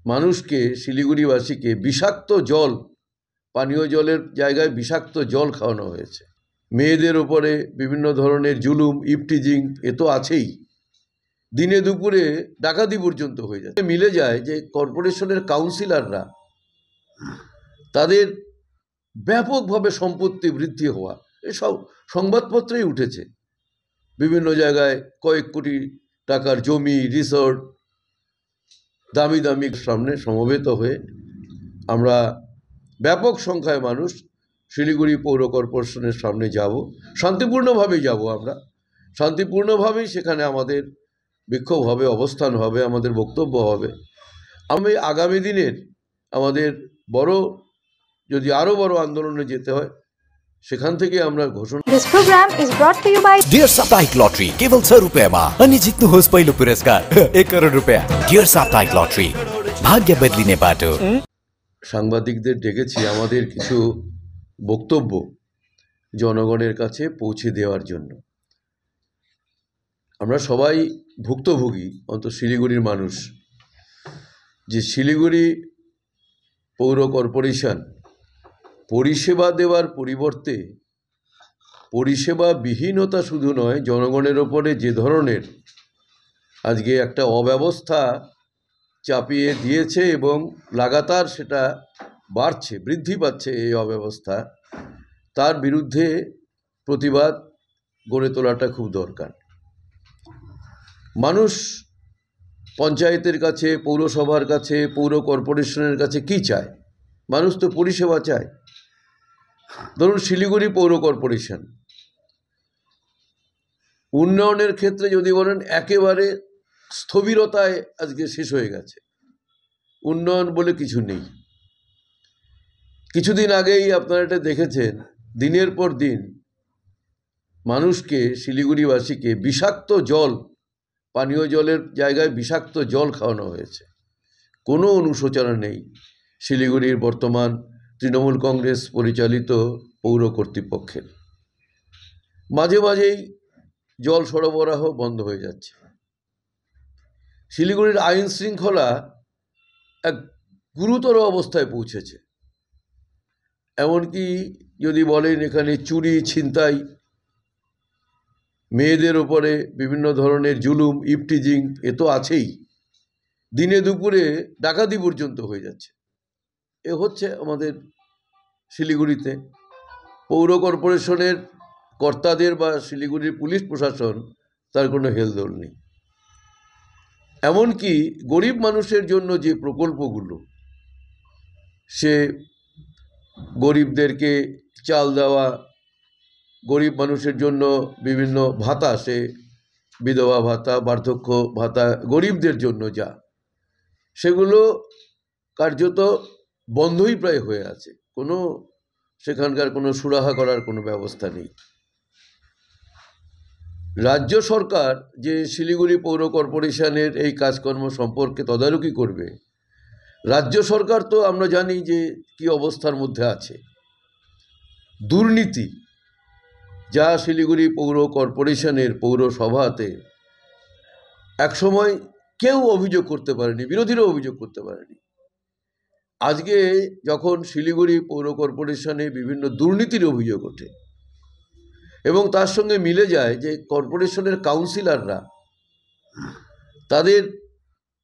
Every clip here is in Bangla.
মানুষকে, শিলিগুড়িবাসীকে বিষাক্ত জল, পানীয় জলের জায়গায় বিষাক্ত জল খাওয়ানো হয়েছে। মেয়েদের ওপরে বিভিন্ন ধরনের জুলুম, ইফটিজিং এ তো আছেই। দিনে দুপুরে ডাকাতি পর্যন্ত হয়ে যায়। মিলে যায় যে কর্পোরেশনের কাউন্সিলররা, তাদের ব্যাপকভাবে সম্পত্তি বৃদ্ধি হওয়া, এসব সংবাদপত্রেই উঠেছে। বিভিন্ন জায়গায় কয়েক কোটি টাকার জমি, রিসর্ট, দামি দামি সামনে সমবেত হয়ে আমরা ব্যাপক সংখ্যায় মানুষ শিলিগুড়ি পৌর কর্পোরেশনের সামনে যাব। শান্তিপূর্ণভাবেই যাব, আমরা শান্তিপূর্ণভাবেই সেখানে আমাদের বিক্ষোভ হবে, অবস্থান হবে, আমাদের বক্তব্য হবে। আমি আগামী দিনের আমাদের যদি আরও বড় আন্দোলনে যেতে হয়, সেখাन থেকে আমরা घोषणा। This program is brought to you by dear साप्ताहिक लॉटरी केवल 100 रुपैयाँमा अनि जित्नुहोस् पहिलो पुरस्कार 1 करोड रुपैयाँ। डियर साप्ताहिक लॉटरी, भाग्य बदलिने बाटो। সাংবাদিকদের ডেকেছি আমাদের কিছু বক্তব্য জনগণের কাছে পৌঁছে দেওয়ার জন্য। আমরা সবাই ভুক্তভোগী, অন্তত শিলিগুড়ির মানুষ, যে শিলিগুড়ি পৌর কর্পোরেশন পরিষেবা দেওয়ার পরিবর্তে পরিষেবাবিহীনতা শুধু নয়, জনগণের ওপরে যে ধরনের আজকে একটা অব্যবস্থা চাপিয়ে দিয়েছে এবং লাগাতার সেটা বাড়ছে, বৃদ্ধি পাচ্ছে এই অব্যবস্থা, তার বিরুদ্ধে প্রতিবাদ গড়ে তোলাটা খুব দরকার। মানুষ পঞ্চায়েতের কাছে, পৌরসভার কাছে, পৌর কর্পোরেশনের কাছে কি চায়? মানুষ তো পরিষেবা চায়। ধরুন শিলিগুড়ি পৌর কর্পোরেশন উন্নয়নের ক্ষেত্রে যদি বলেন একেবারে স্থবিরতায় আজকে শেষ হয়ে গেছে, উন্নয়ন বলে কিছু নেই। কিছুদিন আগেই আপনারা এটা দেখেছেন, দিনের পর দিন মানুষকে, শিলিগুড়িবাসীকে বিষাক্ত জল, পানীয় জলের জায়গায় বিষাক্ত জল খাওয়ানো হয়েছে। কোনো অনুশোচনা নেই শিলিগুড়ির বর্তমান তৃণমূল কংগ্রেস পরিচালিত পৌর কর্তৃপক্ষের। মাঝে মাঝেই জল সরবরাহ বন্ধ হয়ে যাচ্ছে। শিলিগুড়ির আইন শৃঙ্খলা এক গুরুতর অবস্থায় পৌঁছেছে। এমনকি যদি বলেন এখানে চুরি, ছিনতাই, মেয়েদের ওপরে বিভিন্ন ধরনের জুলুম, ইফটিজিং এ তো আছেই। দিনে দুপুরে ডাকাতি পর্যন্ত হয়ে যাচ্ছে। এ হচ্ছে আমাদের শিলিগুড়িতে। পৌর কর্পোরেশনের কর্তাদের বা শিলিগুড়ির পুলিশ প্রশাসন, তার কোনো হেলদোল নেই। এমনকি গরিব মানুষের জন্য যে প্রকল্পগুলো, সে গরিবদেরকে চাল দেওয়া, গরিব মানুষের জন্য বিভিন্ন ভাতা, সে বিধবা ভাতা, বার্ধক্য ভাতা, গরিবদের জন্য যা, সেগুলো কার্যত বন্ধই প্রায় হয়ে আছে। কোনো সেখানকার কোনো সুরাহা করার কোনো ব্যবস্থা নেই। রাজ্য সরকার যে শিলিগুড়ি পৌর কর্পোরেশনের এই কাজকর্ম সম্পর্কে তদারকি করবে, রাজ্য সরকার তো আমরা জানি যে কি অবস্থার মধ্যে আছে। দুর্নীতি যা শিলিগুড়ি পৌর কর্পোরেশনের পৌরসভাতে একসময় কেউ অভিযোগ করতে পারেনি, বিরোধীরাও অভিযোগ করতে পারেনি। আজকে যখন শিলিগুড়ি পৌর কর্পোরেশনে বিভিন্ন দুর্নীতির অভিযোগ ওঠে এবং তার সঙ্গে মিলে যায় যে কর্পোরেশনের কাউন্সিলররা, তাদের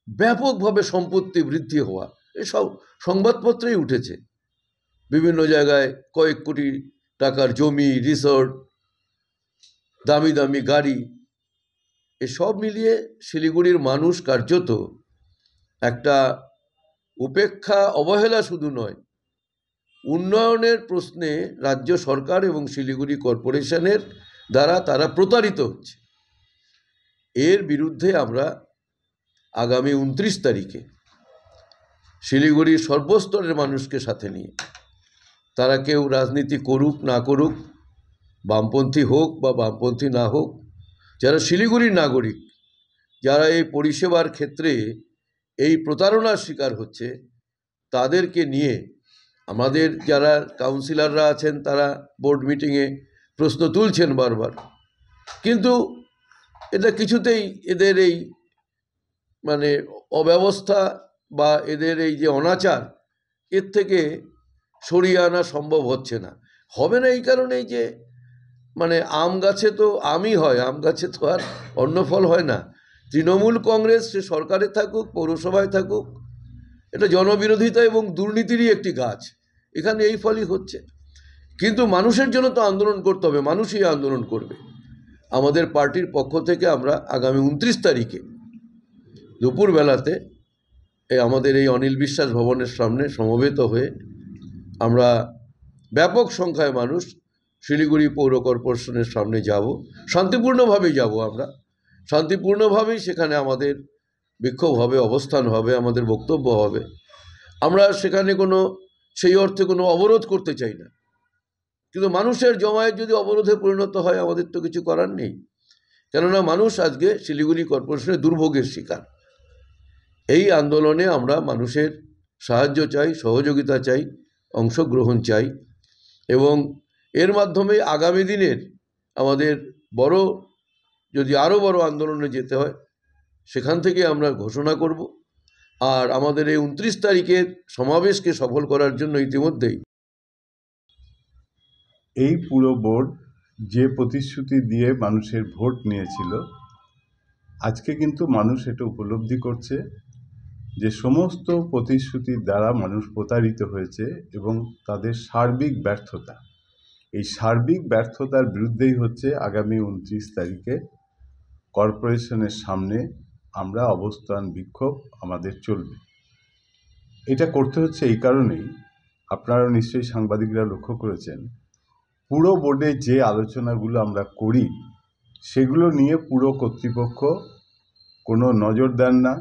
ব্যাপকভাবে সম্পত্তি বৃদ্ধি হওয়া, এসব সংবাদপত্রেই উঠেছে। বিভিন্ন জায়গায় কয়েক কোটি টাকার জমি, রিসর্ট, দামি দামি গাড়ি, এসব মিলিয়ে শিলিগুড়ির মানুষ কার্যত একটা উপেক্ষা, অবহেলা শুধু নয়, উন্নয়নের প্রশ্নে রাজ্য সরকার এবং শিলিগুড়ি কর্পোরেশনের দ্বারা তারা প্রতারিত হচ্ছে। এর বিরুদ্ধে আমরা আগামী 29 তারিখে শিলিগুড়ির সর্বস্তরের মানুষকে সাথে নিয়ে, তারা কেউ রাজনীতি করুক না করুক, বামপন্থী হোক বা বামপন্থী না হোক, যারা শিলিগুড়ির নাগরিক, যারা এই পরিষেবার ক্ষেত্রে এই প্রতারণার শিকার হচ্ছে, তাদেরকে নিয়ে আমাদের যারা কাউন্সিলররা আছেন, তারা বোর্ড মিটিংয়ে প্রশ্ন তুলছেন বারবার, কিন্তু এটা কিছুতেই এদের এই অব্যবস্থা বা এদের এই যে অনাচার, এর থেকে সরিয়ে আনা সম্ভব হচ্ছে না। হবে না এই কারণেই যে মানে আম গাছে তো আমই হয়, আম গাছে তো আর অন্য ফল হয় না। তৃণমূল কংগ্রেস সে সরকারে থাকুক, পৌরসভায় থাকুক, এটা জনবিরোধিতা এবং দুর্নীতিরই একটি গাছ। এখানে এই ফলই হচ্ছে। কিন্তু মানুষের জন্য তো আন্দোলন করতে হবে, মানুষই আন্দোলন করবে। আমাদের পার্টির পক্ষ থেকে আমরা আগামী 29 তারিখে দুপুরবেলাতে আমাদের এই অনিল বিশ্বাস ভবনের সামনে সমবেত হয়ে আমরা ব্যাপক সংখ্যায় মানুষ শিলিগুড়ি পৌর কর্পোরেশনের সামনে যাব। শান্তিপূর্ণভাবেই যাব, আমরা শান্তিপূর্ণভাবেই সেখানে আমাদের বিক্ষোভ হবে, অবস্থান হবে, আমাদের বক্তব্য হবে। আমরা সেখানে কোনো সেই অর্থে কোনো অবরোধ করতে চাই না, কিন্তু মানুষের জমায়েত যদি অবরোধে পরিণত হয় আমাদের তো কিছু করার নেই। কেননা মানুষ আজকে শিলিগুড়ি কর্পোরেশনের দুর্ভোগের শিকার। এই আন্দোলনে আমরা মানুষের সাহায্য চাই, সহযোগিতা চাই, অংশগ্রহণ চাই, এবং এর মাধ্যমে আগামী দিনের আমাদের বড়, যদি আরও বড় আন্দোলনে যেতে হয় সেখান থেকে আমরা ঘোষণা করব। আর আমাদের এই 29 তারিখের সমাবেশকে সফল করার জন্য ইতিমধ্যেই এই পুরো বোর্ড যে প্রতিশ্রুতি দিয়ে মানুষের ভোট নিয়েছিল, আজকে কিন্তু মানুষ এটা উপলব্ধি করছে যে সমস্ত প্রতিশ্রুতির দ্বারা মানুষ প্রতারিত হয়েছে এবং তাদের সার্বিক ব্যর্থতা, এই সার্বিক ব্যর্থতার বিরুদ্ধেই হচ্ছে আগামী 29 তারিখে কর্পোরেশনের সামনে আমরা অবস্থান বিক্ষোভ আমাদের চলবে। এটা করতে হচ্ছে এই কারণেই, আপনারা নিশ্চয়ই সাংবাদিকরা লক্ষ্য করেছেন, পুরো বোর্ডে যে আলোচনাগুলো আমরা করি সেগুলো নিয়ে পুরো কর্তৃপক্ষ কোনো নজর দেন না।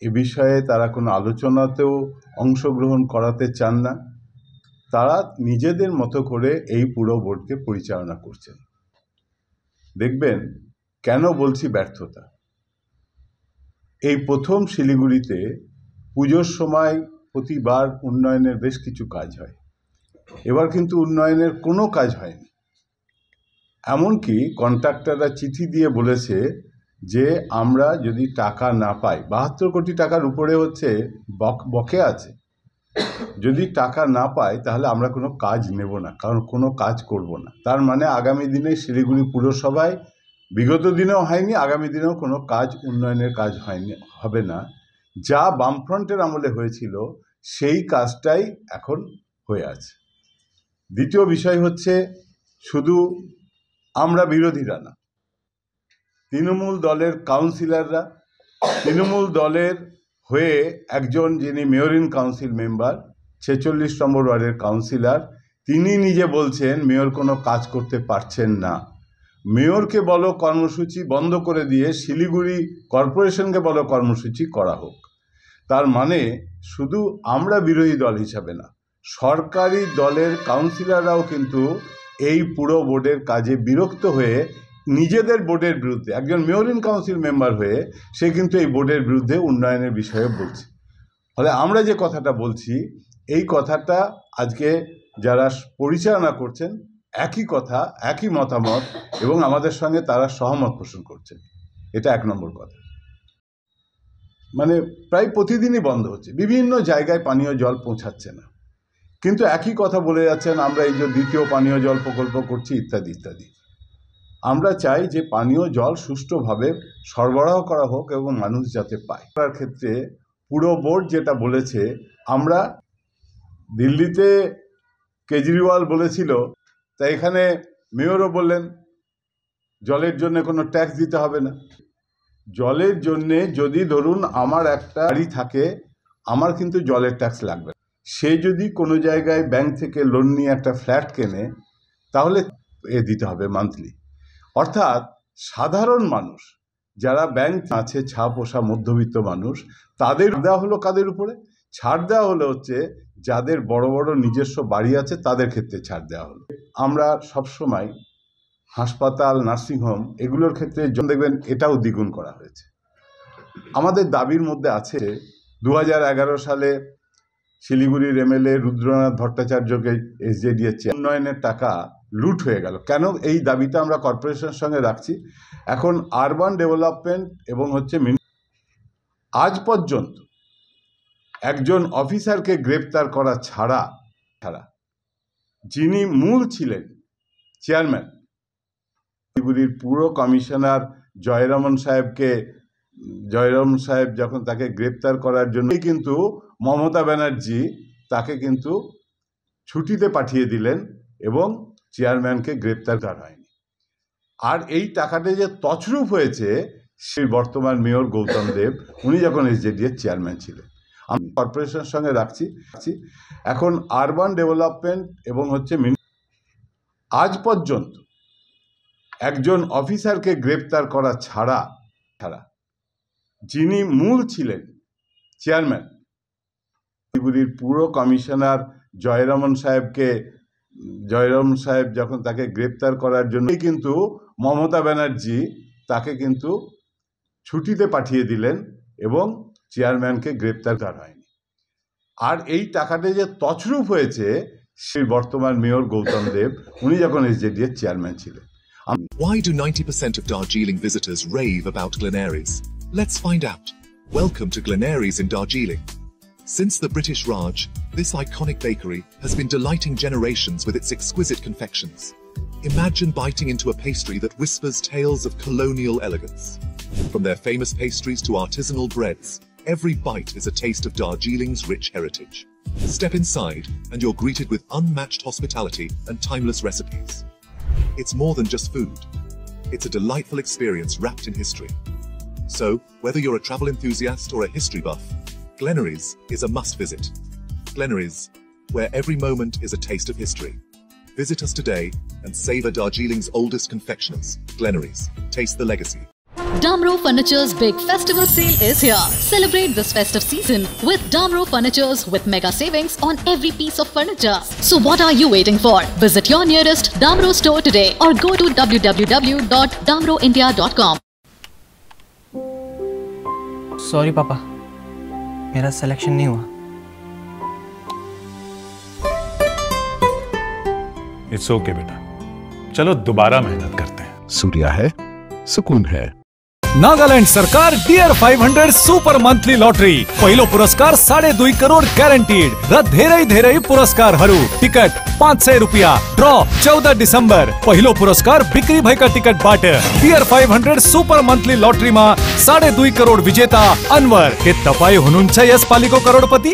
এ বিষয়ে তারা কোনো আলোচনাতেও অংশগ্রহণ করাতে চান না। তারা নিজেদের মতো করে এই পুরো বোর্ডকে পরিচালনা করছেন। দেখবেন কেন বলছি ব্যর্থতা। এই প্রথম শিলিগুড়িতে পুজোর সময় প্রতিবার উন্নয়নের বেশ কিছু কাজ হয়, এবার কিন্তু উন্নয়নের কোনো কাজ হয়নি। এমনকি কন্ট্রাক্টররা চিঠি দিয়ে বলেছে যে আমরা যদি টাকা না পাই, 72 কোটি টাকার উপরে হচ্ছে বকে আছে, যদি টাকা না পাই তাহলে আমরা কোনো কাজ নেব না, কারণ কোনো কাজ করব না। তার মানে আগামী দিনে শিলিগুড়ি পুরসভায় বিগত দিনেও হয়নি, আগামী দিনেও কোনো কাজ, উন্নয়নের কাজ হয়নি, হবে না। যা বামফ্রন্টের আমলে হয়েছিল সেই কাজটাই এখন হয়ে আছে। দ্বিতীয় বিষয় হচ্ছে, শুধু আমরা বিরোধীরা না, তৃণমূল দলের কাউন্সিলররা, তৃণমূল দলের হয়ে একজন যিনি মেয়র ইন কাউন্সিল মেম্বার, 46 নম্বর ওয়ার্ডের কাউন্সিলর, তিনি নিজে বলছেন মেয়র কোনো কাজ করতে পারছেন না। মেয়রকে বলো কর্মসূচি বন্ধ করে দিয়ে শিলিগুড়ি কর্পোরেশনকে বলো কর্মসূচি করা হোক। তার মানে শুধু আমরা বিরোধী দল হিসাবে না, সরকারি দলের কাউন্সিলররাও কিন্তু এই পুরো বোর্ডের কাজে বিরক্ত হয়ে নিজেদের বোর্ডের বিরুদ্ধে, একজন মেয়র ইন কাউন্সিল মেম্বার হয়ে সে কিন্তু এই বোর্ডের বিরুদ্ধে উন্নয়নের বিষয়ে বলছে। ফলে আমরা যে কথাটা বলছি, এই কথাটা আজকে যারা পরিচালনা করছেন একই কথা, একই মতামত, এবং আমাদের সঙ্গে তারা সহমত পোষণ করছেন। এটা 1 নম্বর কথা। মানে প্রায় প্রতিদিনই বন্ধ হচ্ছে, বিভিন্ন জায়গায় পানীয় জল পৌঁছাচ্ছে না, কিন্তু একই কথা বলে যাচ্ছেন আমরা এই যে দ্বিতীয় পানীয় জল প্রকল্প করছি ইত্যাদি ইত্যাদি। আমরা চাই যে পানীয় জল সুষ্ঠুভাবে সরবরাহ করা হোক এবং মানুষ যাতে পায়। তার ক্ষেত্রে পুরো বোর্ড যেটা বলেছে, আমরা দিল্লিতে কেজরিওয়াল বলেছিল, তাই এখানে মেয়রও বললেন জলের জন্য কোনো ট্যাক্স দিতে হবে না। জলের জন্যে যদি ধরুন আমার একটা বাড়ি থাকে, আমার কিন্তু জলের ট্যাক্স লাগবে। সে যদি কোনো জায়গায় ব্যাংক থেকে লোন নিয়ে একটা ফ্ল্যাট কেনে, তাহলে দিতে হবে মান্থলি। অর্থাৎ সাধারণ মানুষ যারা ব্যাংক আছে, ছাপ পোষা মধ্যবিত্ত মানুষ, তাদের দেওয়া হলো কাদের উপরে? ছাড় দেওয়া হলো হচ্ছে যাদের বড় বড় নিজস্ব বাড়ি আছে তাদের ক্ষেত্রে ছাড় দেওয়া হলো। আমরা সবসময় হাসপাতাল, নার্সিংহোম এগুলোর ক্ষেত্রে দেখবেন এটাও দ্বিগুণ করা হয়েছে। আমাদের দাবির মধ্যে আছে 2011 সালে শিলিগুড়ির এমএলএ রুদ্রনাথ ভট্টাচার্যকে এসজেডিএর উন্নয়নের টাকা লুট হয়ে গেল। কেন এই দাবিটা আমরা কর্পোরেশনের সঙ্গে রাখছি? এখন আরবান ডেভেলপমেন্ট এবং হচ্ছে আজ পর্যন্ত একজন অফিসারকে গ্রেপ্তার করা ছাড়া যিনি মূল ছিলেন চেয়ারম্যান, শিলিগুড়ির পুর কমিশনার জয়রমন সাহেব যখন তাকে গ্রেপ্তার করার জন্য কিন্তু মমতা ব্যানার্জি তাকে কিন্তু ছুটিতে পাঠিয়ে দিলেন এবং চেয়ারম্যানকে গ্রেপ্তার করা হয়নি। আর এই টাকাটা যে তছরূপ হয়েছে সেই বর্তমান মেয়র গৌতম দেব, উনি যখন এসজেডিএর চেয়ারম্যান ছিলেন। আমি কর্পোরেশনের সঙ্গে রাখছি এখন আরবান ডেভেলপমেন্ট এবং আজ পর্যন্ত একজন অফিসারকে গ্রেপ্তার করা ছাড়া যিনি মূল ছিলেন চেয়ারম্যান, শিলিগুড়ির পুর কমিশনার জয়রমন সাহেব যখন তাকে গ্রেপ্তার করার জন্য কিন্তু মমতা ব্যানার্জি তাকে কিন্তু ছুটিতে পাঠিয়ে দিলেন এবং চেয়ারম্যানকে গ্রেপ্তার করা হয়নি। আর এই টাকাটা যে তছরূপ হয়েছে সেই বর্তমান মেয়র গৌতম দেব, উনি যখন এসজেডিএর চেয়ারম্যান ছিলেন। Why do 90% of Darjeeling visitors rave about Glenaries? Let's find out. Welcome to Glenaries in Darjeeling. Since the British Raj, this iconic bakery has been delighting generations with its exquisite confections. Imagine biting into a pastry that whispers tales of colonial elegance. From their famous pastries to artisanal breads, every bite is a taste of Darjeeling's rich heritage. Step inside and you're greeted with unmatched hospitality and timeless recipes. It's more than just food. It's a delightful experience wrapped in history. So, whether you're a travel enthusiast or a history buff, Glenaries is a must visit. Glenaries, where every moment is a taste of history. Visit us today and savor Darjeeling's oldest confectioners. Glenaries, taste the legacy. Damro Furniture's big festival sale is here. Celebrate this festive season with Damro Furnitures with mega savings on every piece of furniture. So what are you waiting for? Visit your nearest Damro store today or go to www.damroindia.com. Sorry पापा, मेरा सिलेक्शन नहीं हुआ। इट्स ओके बेटा, चलो दोबारा मेहनत करते हैं। सूर्या है, सुकून है। नागालैंड सरकार डियर 500 सुपर मंथली लॉटरी पहिलो पुरस्कार 2.5 करोड़ ग्यारंटीड र धेरै पुरस्कार टिकट 500 रुपया ड्रॉ 14 डिसेम्बर पहिलो पुरस्कार बिक्री भएका टिकट बाट डियर 500 सुपर मंथली लॉटरी में 2.5 करोड़ विजेता अनवर के तपाई हुनुहुन्छ यस पालिको करोड़पति।